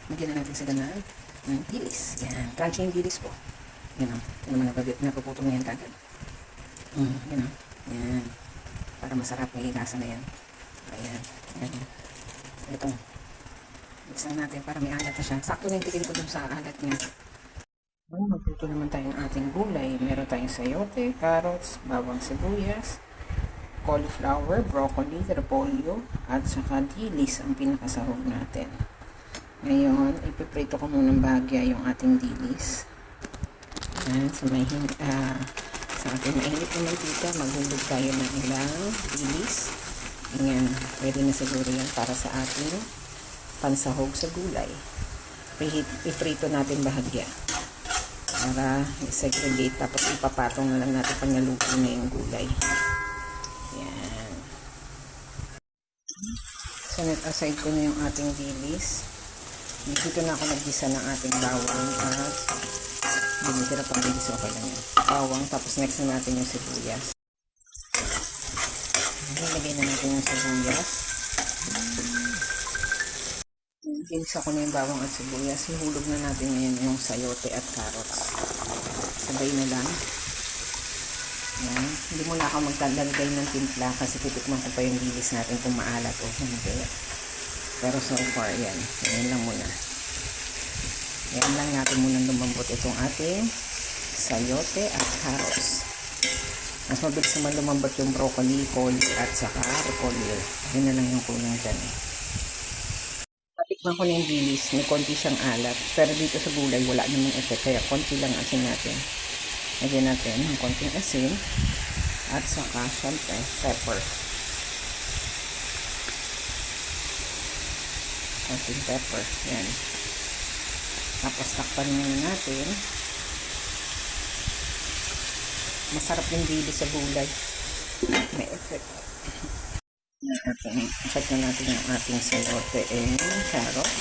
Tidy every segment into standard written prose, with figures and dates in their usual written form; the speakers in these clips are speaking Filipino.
Bigyan na natin sila ng dilis. Yan. Crunchy yung dilis po. Yan o. Ito naman napuputong na yan kagad. Yan o. Yan. Para masarap. May lasa na yan. Ayan. Yan o. Ito. Mix lang natin para may alat na siya. Sakto na yung tikim ko dun sa alat niya. Magluto naman tayo ng ating gulay. Meron tayong sayote, carrots, bawang sibuyas, cauliflower, broccoli, repolyo, at saka dilis ang pinakasahog natin. Ngayon, ipiprito ko munang bahagya yung ating dilis. Ayan, sa ating mainit na mantika, maghulog tayo ng ilang dilis. Ayan, pwede na siguro yan para sa ating pansahog sa gulay. Iprito natin bahagya para i-segregate, tapos ipapatong na lang natin pag naluto na yung gulay. Ayan. So, net-aside ko na yung ating dilis. Dito na ako nag-gisa ng ating bawang at binitira pang dilis, okay lang yan. Bawang, tapos next na natin yung sibuyas. Ilagay na natin yung sibuyas. Ginisa ko na yung bawang at sibuyas. Ihulog na natin ngayon yung sayote at carrots. Sabay na lang. Yan. Hindi muna ako maglalagay ng timpla kasi titikman ko pa yung dilis natin kung maalat o hindi. Pero so far, yan. Yan lang muna. Yan lang natin muna lumambot itong ating sayote at carrots. Mas mabilis naman lumambot yung broccoli, coli at saka repolyo. Yun na lang yung kulang dyan. Tikman ko na yung dilis, may konti siyang alat. Pero dito sa gulay, wala namang effect. Kaya konti lang asin natin. Lagyan natin ng konting asin. At saka, syempre, pepper. Konting pepper. Yan. Tapos, takpan muna natin. Masarap yung dilis sa gulay. May effect. Check na natin yung ating sayote and carrots.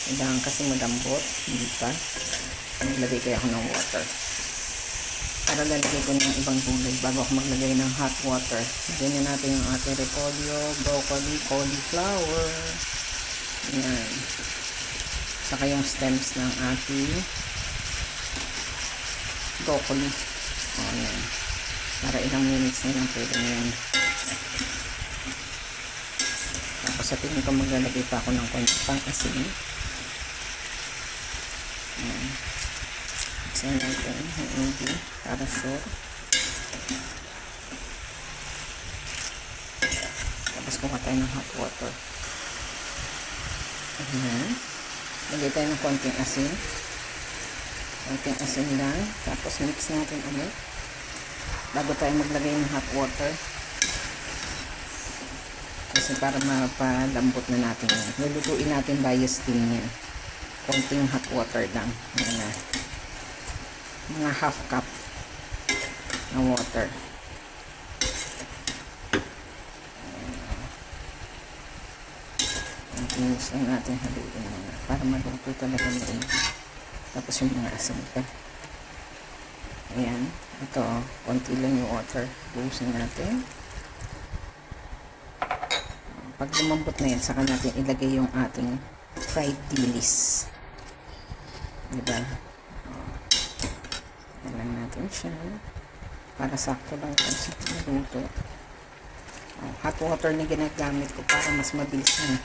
Kailangan kasi malambot, hindi pa. Naglagay kaya ako ng water. Para lalagay ko ng ibang gulay bago ako maglagay ng hot water. Lagyan na natin yung ating repolyo, broccoli, cauliflower. Yan. Saka yung stems ng ating broccoli. O, yan. Para ilang minutes na lang pwede na yan. Tapos sa tingin ko maglalagay pa ako ng konti pang asin. Ayan. Asin natin yung hindi para sure. Tapos kuha tayo ng hot water. Ayan. Lagay tayo ng konting asin. Konting asin lang. Tapos mix natin ulit bago tayo maglagay ng hot water kasi para mapalambot na natin yan. Lulutuin natin via steam yan. Konting hot water lang. Yan, mga half cup na water. Continuous lang natin haluin muna para maluto talaga na. Tapos yung mga asin pa. Ayan. Ito, konti lang yung water. Buusin natin. Pag lumambot na yan, saka natin ilagay yung ating fried dilis. Diba? Yan lang natin siya. Para sakto lang ito sa luto. Hot water na ginagamit ko para mas mabilis na.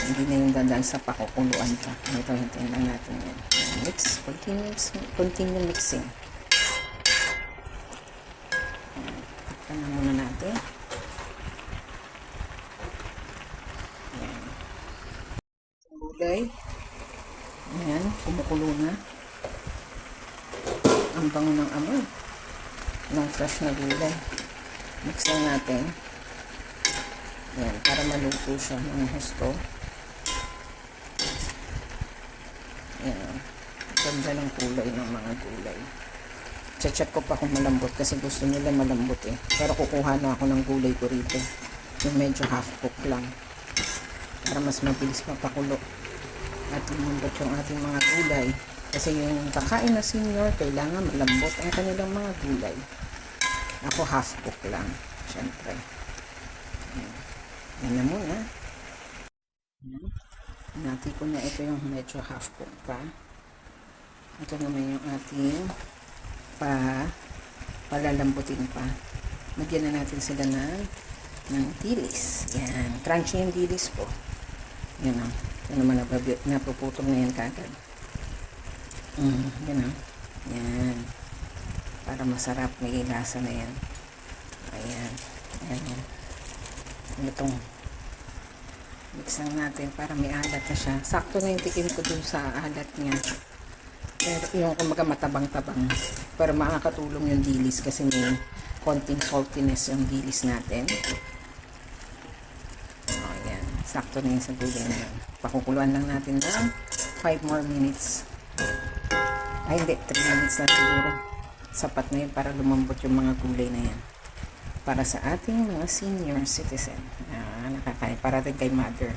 Hindi na yung dadaan sa pakukuluan pa. Ito, hintayin lang natin yan. Mix. Continue mixing. Takpan na muna natin. Ayan. Gulay. Ayan, kumukulo na. Ang bango ng amoy ng fresh na gulay. Mix lang natin. Ayan, para maluto siya ng husto. Ayan. Ganda ng kulay ng mga gulay. Check ko pa kung malambot kasi gusto nila malambot eh. Pero kukuha na ako ng gulay ko rito. Yung medyo half cook lang. Para mas mabilis mapakulo. At lumambot yung ating mga gulay. Kasi yung kakain na senior, kailangan malambot ang kanilang mga gulay. Ako half cook lang. Siyempre. Yan na muna. Yan. Hinati ko na ito yung medyo half cook pa. Ito naman yung ating palalambutin pa. Nagyan na natin sila ng dilis. Yan. Crunchy yung dilis ko. Yan o. Ito naman napuputol na yan kagad. Yan o. Yan. Para masarap. May lasa na yan. Ayan. Ayan. Itong mix lang natin para may alat na siya. Sakto na yung tikim ko dun sa alat niya. Pero yung kumaga matabang-tabang. Pero makakatulong yung dilis kasi may konting saltiness yung dilis natin. O, ayan. Sakto na yung sa gulay na yan. Pakukuluan lang natin ng 5 more minutes. Ay, hindi. 3 minutes na siguro. Sapat na yun para lumambot yung mga gulay na yan. Para sa ating mga senior citizen. Nakakain. Para din kay mother.